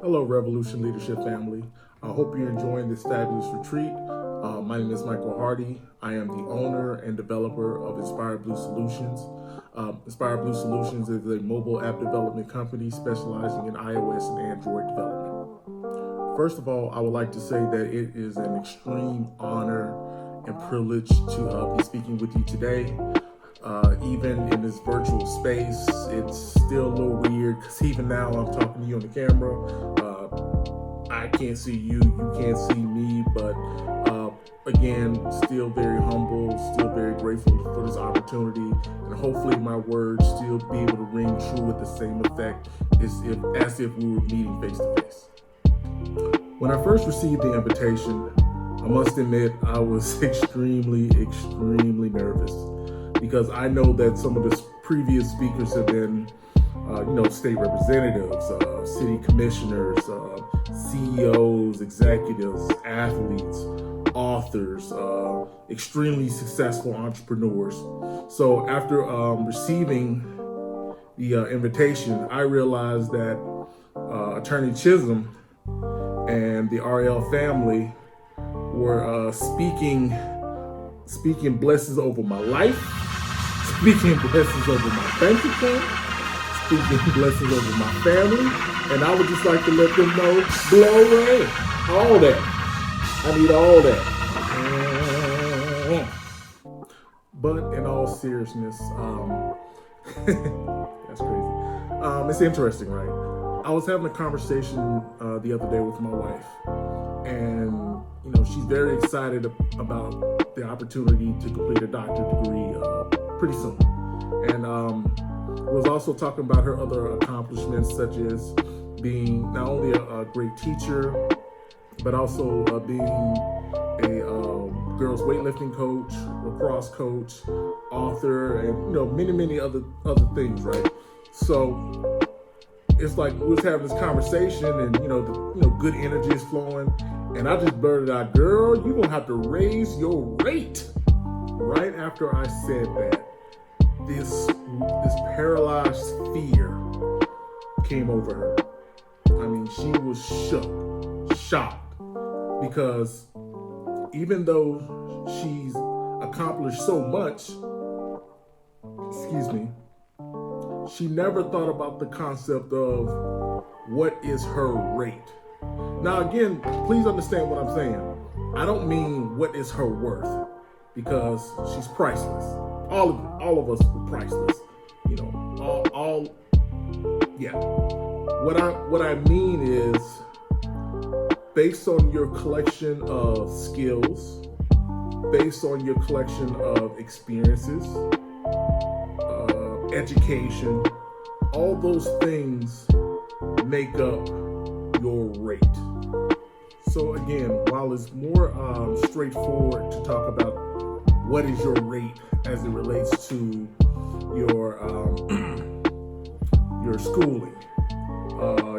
Hello, Revolution Leadership family. I hope you're enjoying this fabulous retreat. My name is Michael Hardy. I am the owner and developer of Inspired Blue Solutions. Inspired Blue Solutions is a mobile app development company specializing in iOS and Android development. First of all, I would like to say that it is an extreme honor and privilege to be speaking with you today. Even in this virtual space, it's still a little weird because even now I'm talking to you on the camera. I can't see you, you can't see me, but again, still very humble, still very grateful for this opportunity, and hopefully my words still be able to ring true with the same effect as if we were meeting face to face. When I first received the invitation, I must admit I was extremely nervous, because I know that some of the previous speakers have been, state representatives, city commissioners, CEOs, executives, athletes, authors, extremely successful entrepreneurs. So after receiving the invitation, I realized that Attorney Chisholm and the RL family were speaking blessings over my life, speaking blessings over my bank account, speaking blessings over my family, and I would just like to let them know, glory, all that. I need all that. But in all seriousness, that's crazy. It's interesting, right? I was having a conversation the other day with my wife, and she's very excited about the opportunity to complete a doctorate degree pretty soon. And was also talking about her other accomplishments, such as being not only a great teacher, but also being a girls weightlifting coach, lacrosse coach, author, and many other things, right? So it's like we was having this conversation, and the good energy is flowing, and I just blurted out, "Girl, you're gonna have to raise your rate." Right after I said that, this paralyzed fear came over her. I mean, she was shocked, because even though she's accomplished so much, she never thought about the concept of what is her rate. Now, again, please understand what I'm saying. I don't mean what is her worth, because she's priceless. All of us are priceless. What I mean is, based on your collection of skills, based on your collection of experiences, education, all those things make up your rate. So again, while it's more straightforward to talk about what is your rate as it relates to your schooling,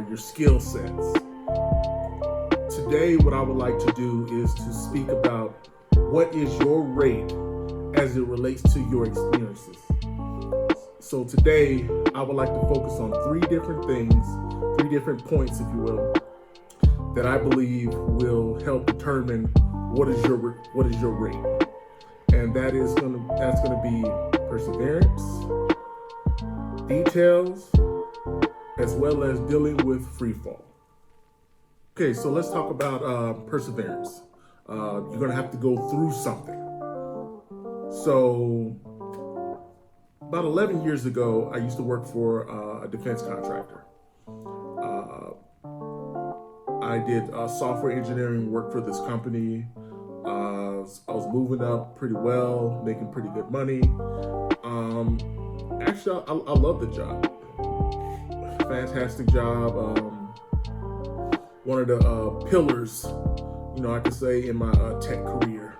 your skill sets, today what I would like to do is to speak about what is your rate as it relates to your experiences. So today I would like to focus on three different things, three different points, if you will, that I believe will help determine what is your rate. And that's gonna be perseverance, details, as well as dealing with free fall. Okay, so let's talk about perseverance. You're gonna have to go through something. So about 11 years ago, I used to work for a defense contractor. I did software engineering work for this company. I was moving up pretty well, making pretty good money. Actually, I love the job. Fantastic job. One of the pillars, I could say, in my tech career.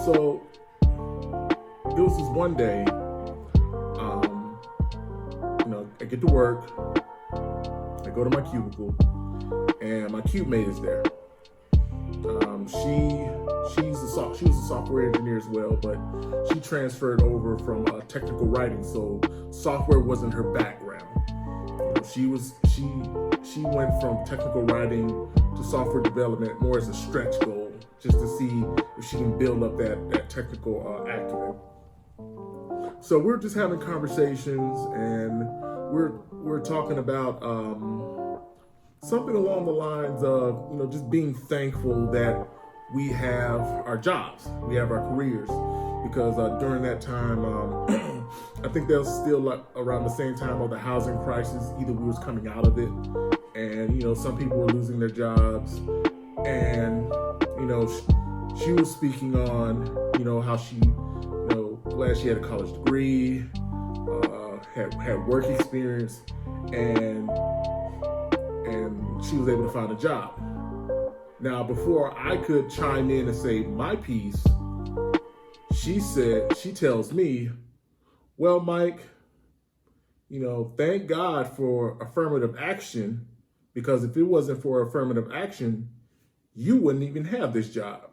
So it was this one day, I get to work, I go to my cubicle, and my cube mate is there. She was a software engineer as well, but she transferred over from technical writing, so software wasn't her background. She she went from technical writing to software development more as a stretch goal, just to see if she can build up that technical acumen. So we're just having conversations, and we're talking about something along the lines of just being thankful that we have our jobs, we have our careers, because during that time, I think that was still around the same time of the housing crisis. Either we was coming out of it, and some people were losing their jobs, and she was speaking on how she glad she had a college degree, had work experience, and she was able to find a job. Now, before I could chime in and say my piece, she tells me, well, Mike, thank God for affirmative action, because if it wasn't for affirmative action, you wouldn't even have this job.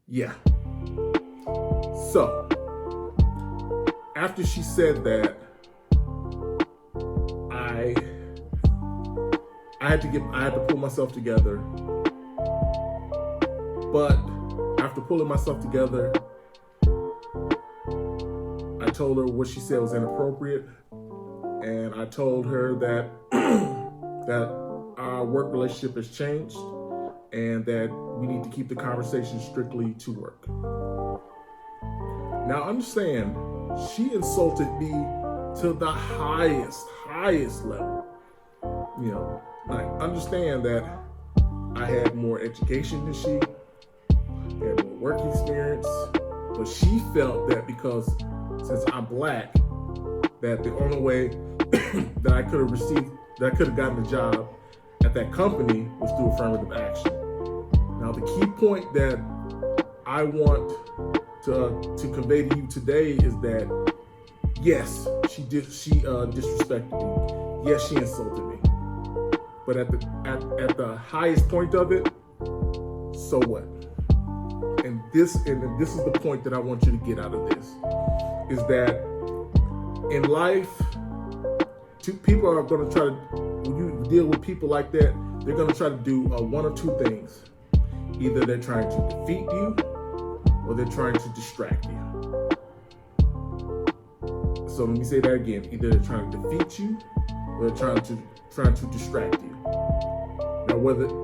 Yeah. So, after she said that, I had to pull myself together. But after pulling myself together, I told her what she said was inappropriate, and I told her that that our work relationship has changed, and that we need to keep the conversation strictly to work. Now, understand, she insulted me to the highest level. Like, understand that I had more education than she, had more work experience, but she felt that because since I'm black, that the only way that I could have gotten a job at that company was through affirmative action. Now, the key point that I want to convey to you today is that yes, she disrespected me. Yes, she insulted me. But at the highest point of it, so what? And this is the point that I want you to get out of this, is that in life, people are going to try to, when you deal with people like that, they're going to try to do one or two things. Either they're trying to defeat you, or they're trying to distract you. So let me say that again. Either they're trying to defeat you, or they're trying to distract you. Now,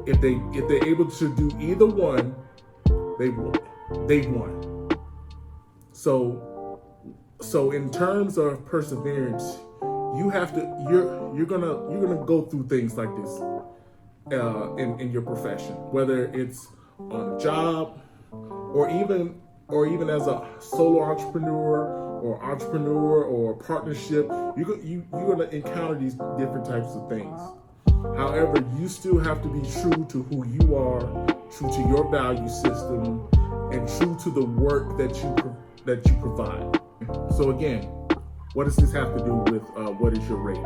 if they're able to do either one, they've won. So in terms of perseverance, you're gonna go through things like this in your profession, whether it's on a job, or even as a solo entrepreneur or partnership. You're gonna encounter these different types of things. However, you still have to be true to who you are, true to your value system, and true to the work that you provide. So again, what does this have to do with what is your rate?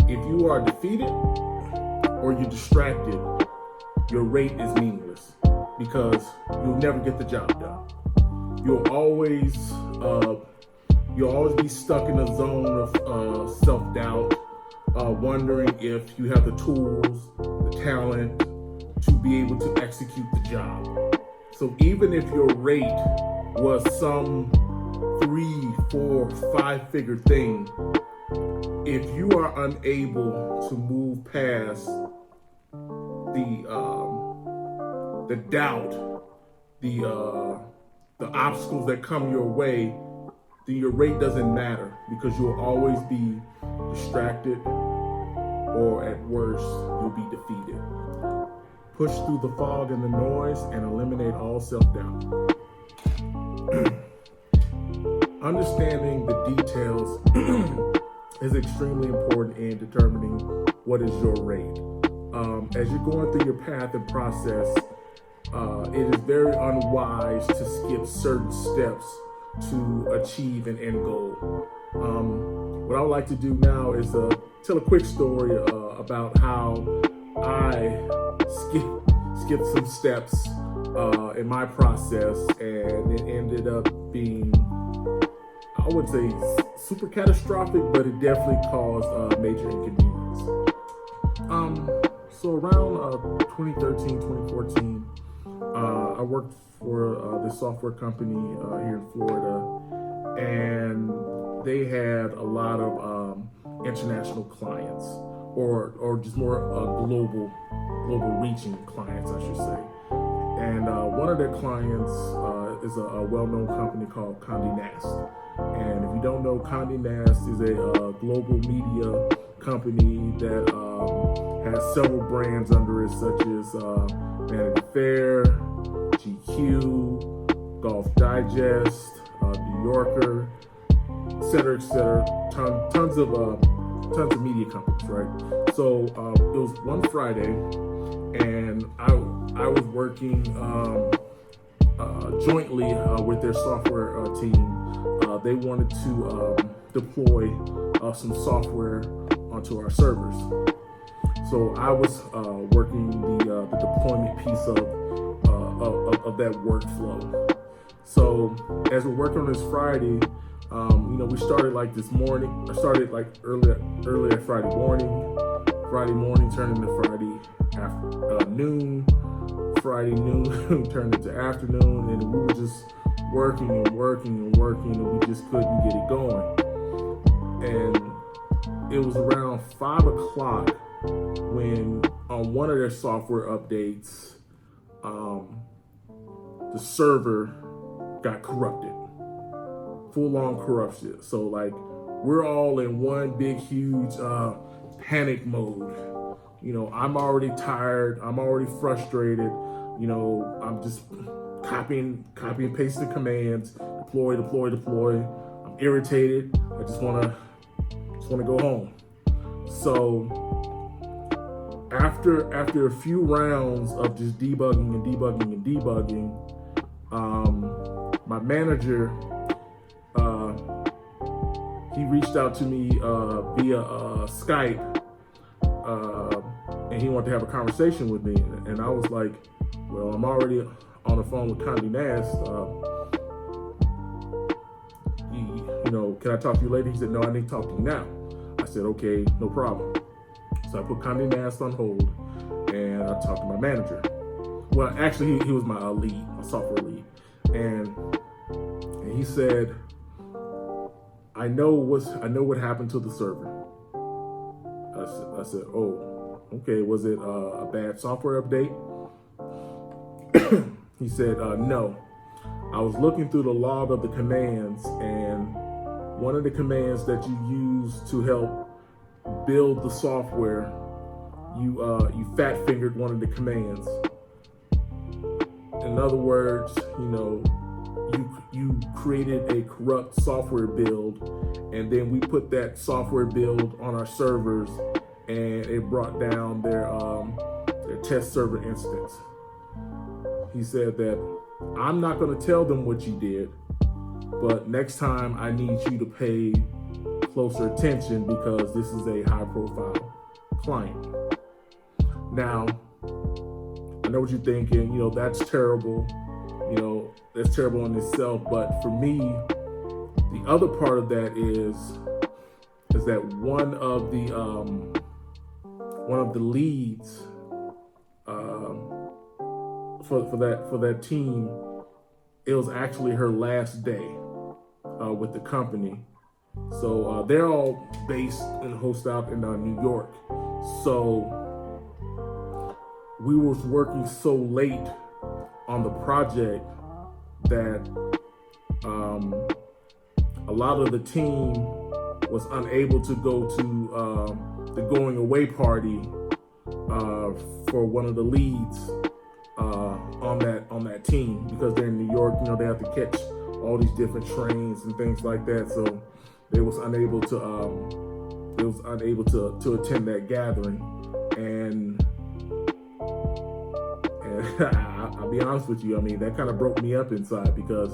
If you are defeated or you're distracted, your rate is meaningless, because you'll never get the job done. You'll always be stuck in a zone of self-doubt, wondering if you have the tools, the talent to be able to execute the job. So even if your rate was some 3, 4, 5-figure thing, if you are unable to move past the doubt, the obstacles that come your way, then your rate doesn't matter, because you'll always be distracted, or at worst, you'll be defeated. Push through the fog and the noise and eliminate all self-doubt. Understanding the details is extremely important in determining what is your rate. As you're going through your path and process, it is very unwise to skip certain steps to achieve an end goal. What I would like to do now is tell a quick story about how I skipped some steps in my process, and it ended up being, I would say, super catastrophic, but it definitely caused major inconvenience. So around 2013, 2014, I worked for this software company here in Florida, and they had a lot of international clients, or just more global reaching clients, I should say. And one of their clients is a well-known company called Condé Nast. And if you don't know, Condé Nast is a global media company that has several brands under it, such as Vanity Fair, GQ, Golf Digest, New Yorker, et cetera, tons of media companies, right? So it was one Friday, and I was working jointly with their software team. They wanted to deploy some software onto our servers. So I was working the deployment piece of that workflow. So as we're working on this Friday, we started like this morning. I started like early Friday morning. Friday morning turned into Friday noon. Friday noon turned into afternoon, and we were just working, and we just couldn't get it going. And it was around 5 o'clock when on one of their software updates, the server got corrupted. Full-on corruption. So like we're all in one big huge panic mode. I'm already tired, I'm already frustrated, I'm just copying and pasting commands, deploy. I'm irritated. I just wanna go home. So after a few rounds of just debugging, my manager, he reached out to me via Skype, and he wanted to have a conversation with me. And I was like, well, I'm already on the phone with Condé Nast. Can I talk to you later? He said, no, I need to talk to you now. I said, okay, no problem. So I put Condé Nast on hold, and I talked to my manager. Well, actually, he was my lead, my software lead. And he said, I know what happened to the server. I said, oh, okay. Was it a bad software update? He said, no. I was looking through the log of the commands, and one of the commands that you use to help build the software, you fat fingered one of the commands. In other words, you created a corrupt software build, and then we put that software build on our servers, and it brought down their test server instance. He said that I'm not going to tell them what you did, but next time I need you to pay closer attention because this is a high-profile client. Now, I know what you're thinking. That's terrible. That's terrible in itself. But for me, the other part of that is that one of the leads for that team, it was actually her last day with the company. So they're all based and hosted out in New York. So we was working so late on the project that a lot of the team was unable to go to the going away party for one of the leads on that team, because they're in New York. They have to catch all these different trains and things like that. So they was unable to attend that gathering. And I'll be honest with you, that kind of broke me up inside because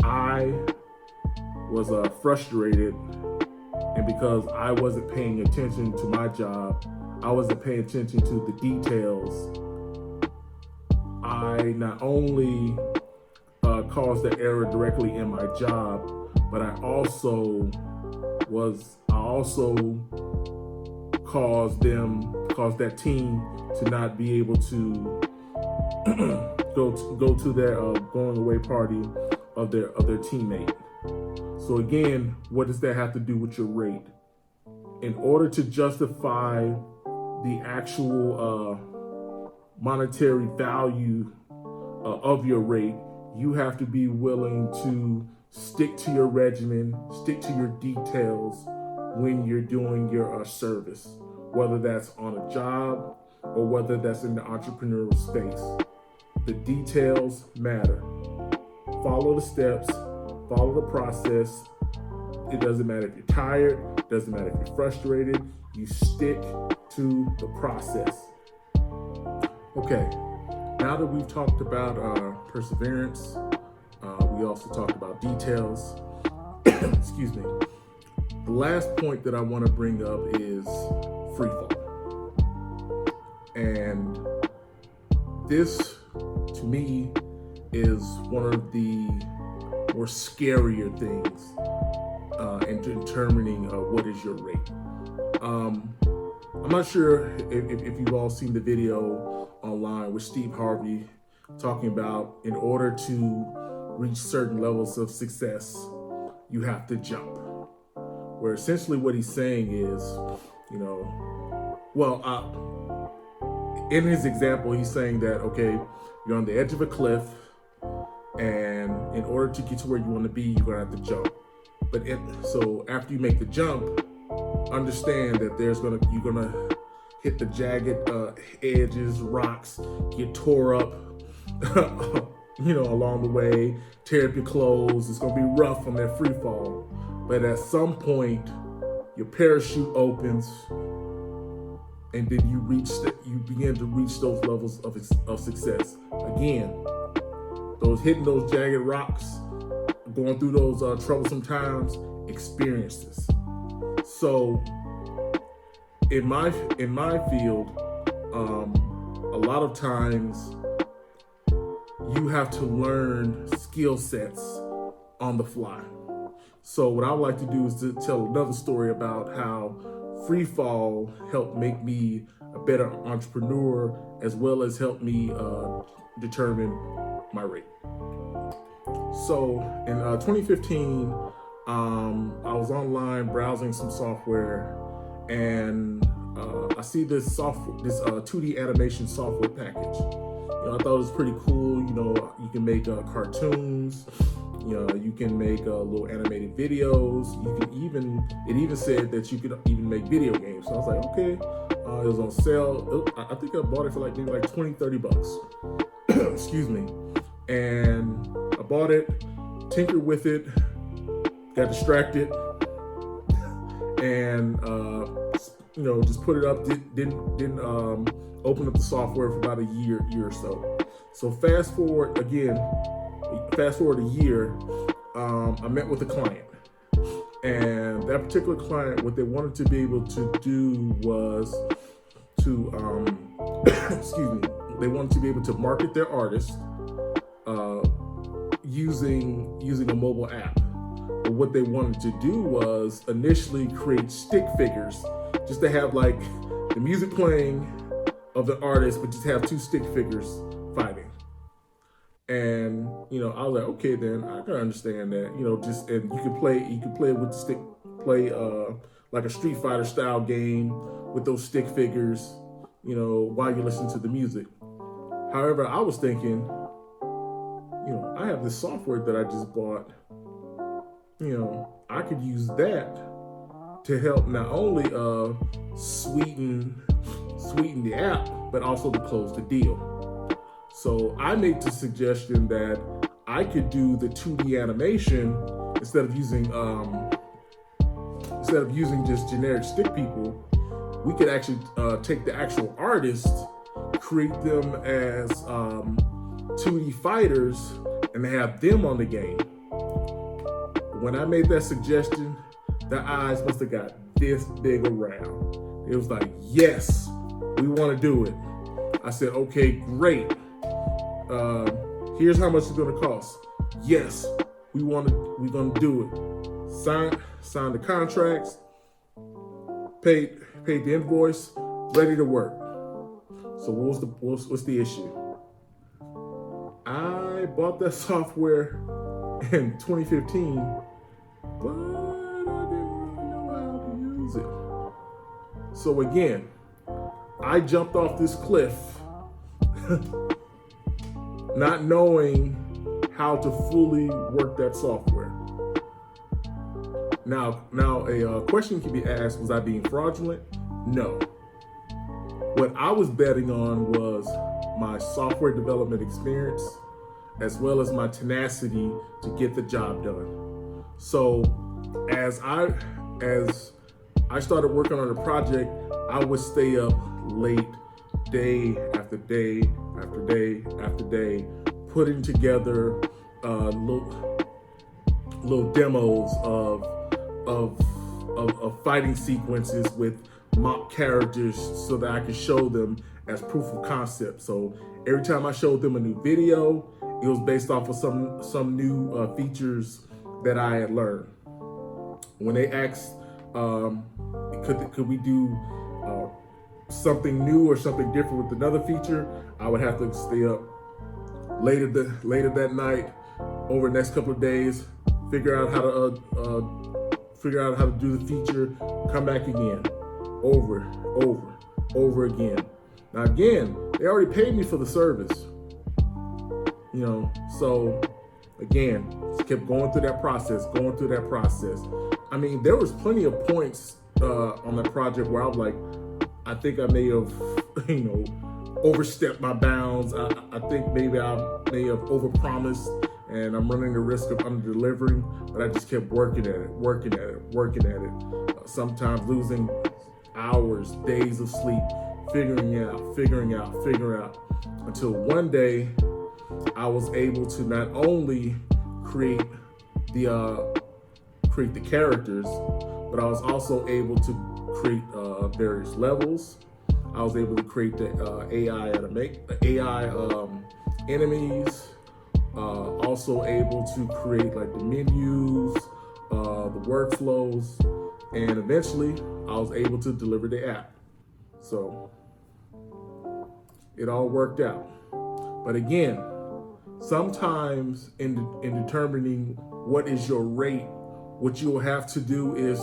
I was frustrated, and because I wasn't paying attention to my job, I wasn't paying attention to the details I not only caused the error directly in my job, but I also caused that team to not be able to go to their going away party of their teammate. So again, what does that have to do with your rate? In order to justify the actual monetary value of your rate, you have to be willing to stick to your regimen, stick to your details when you're doing your service, whether that's on a job or whether that's in the entrepreneurial space. The details matter. Follow the steps, follow the process. It doesn't matter if you're tired, it doesn't matter if you're frustrated, you stick to the process. Okay, now that we've talked about perseverance, we also talked about details. Excuse me. The last point that I want to bring up is free fall. And this, to me, is one of the more scarier things in determining what is your rate. I'm not sure if you've all seen the video online with Steve Harvey talking about in order to reach certain levels of success, you have to jump. Where essentially what he's saying is, in his example, he's saying that, okay, you're on the edge of a cliff, and in order to get to where you want to be, you're going to have to jump. So after you make the jump, understand that you're going to hit the jagged edges, rocks, get tore up, along the way, tear up your clothes. It's going to be rough on that free fall. But at some point, your parachute opens, and then you begin to reach those levels of success. Again, hitting those jagged rocks, going through those troublesome times, experiences. So in my field, a lot of times you have to learn skill sets on the fly. So what I would like to do is to tell another story about how free fall helped make me a better entrepreneur, as well as help me determine my rate. So in 2015, I was online browsing some software, and I see this 2D animation software package. I thought it was pretty cool. You can make cartoons. You can make little animated videos. It even said that you could even make video games. So I was like, okay. It was on sale. I think I bought it for maybe $20-30. Excuse me. And I bought it, tinkered with it, got distracted, and just put it up. Didn't open up the software for about a year or so. So fast forward a year, I met with a client, and that particular client, what they wanted to be able to do was to, they wanted to be able to market their artist using a mobile app. But what they wanted to do was initially create stick figures, just to have like the music playing of the artist, but just have two stick figures fighting. And I was like, okay, then I can understand that. And you can play with the stick, like a Street Fighter style game with those stick figures, while you listen to the music. However, I was thinking, I have this software that I just bought. I could use that to help not only sweeten the app, but also to close the deal. So I made the suggestion that I could do the 2D animation instead of using just generic stick people. We could actually take the actual artists, create them as 2D fighters, and have them on the game. When I made that suggestion, their eyes must have got this big around. It was like, yes, we want to do it. I said, okay, great. Here's how much it's going to cost. Yes, we're going to do it. Sign the contracts, paid the invoice, ready to work. So what's the issue? I bought that software in 2015, but I didn't really know how to use it. So again, I jumped off this cliff not knowing how to fully work that software. Now a question can be asked, was I being fraudulent? No. What I was betting on was my software development experience, as well as my tenacity to get the job done. So as I started working on the project, I would stay up late, day after day after day after day, putting together little demos of fighting sequences with mock characters so that I could show them as proof of concept. So every time I showed them a new video, it was based off of some new features that I had learned. When they asked, could we do something new or something different with another feature, I would have to stay up later that night, over the next couple of days, figure out how to do the feature, come back again, over again. Now again, they already paid me for the service, so again, just kept going through that process. I mean, there was plenty of points on that project where I was like, I think I may have, overstepped my bounds. I think maybe I may have overpromised, and I'm running the risk of under-delivering, but I just kept working at it. Sometimes losing hours, days of sleep, figuring out, until one day I was able to not only create the characters, but I was also able to create various levels. I was able to create the AI enemies. Also able to create like the menus, the workflows, and eventually I was able to deliver the app. So it all worked out. But again, sometimes in determining what is your rate, what you'll have to do is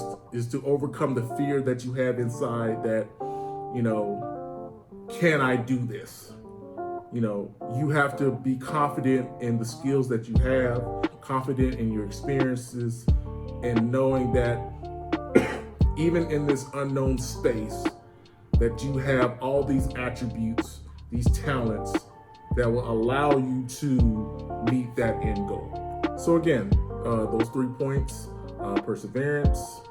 to overcome the fear that you have inside that, can I do this? You have to be confident in the skills that you have, confident in your experiences, and knowing that even in this unknown space, that you have all these attributes, these talents that will allow you to meet that end goal. So again, those 3 points, perseverance,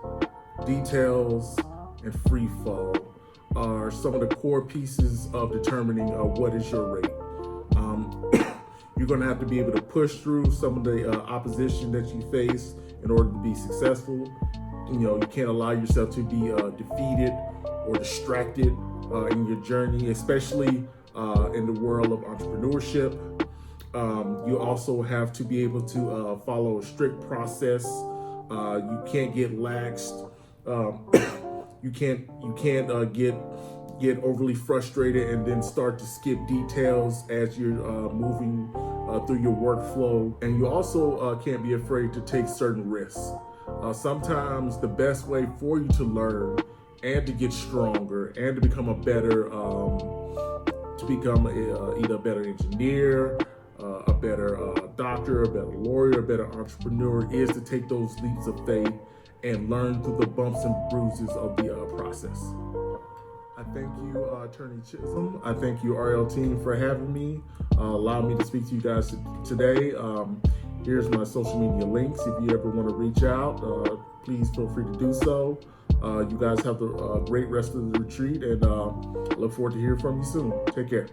details, and free fall are some of the core pieces of determining what is your rate. You're going to have to be able to push through some of the opposition that you face in order to be successful. You can't allow yourself to be defeated or distracted in your journey, especially in the world of entrepreneurship. You also have to be able to follow a strict process. You can't get laxed. You can't get overly frustrated and then start to skip details as you're moving through your workflow. And you also can't be afraid to take certain risks. Sometimes the best way for you to learn and to get stronger and to become either a better engineer, a better doctor, a better lawyer, a better entrepreneur is to take those leaps of faith and learn through the bumps and bruises of the process. I thank you, Attorney Chisholm. I thank you, RL team, for having me, allowing me to speak to you guys today. Here's my social media links. If you ever want to reach out, please feel free to do so. You guys have a great rest of the retreat, and look forward to hearing from you soon. Take care.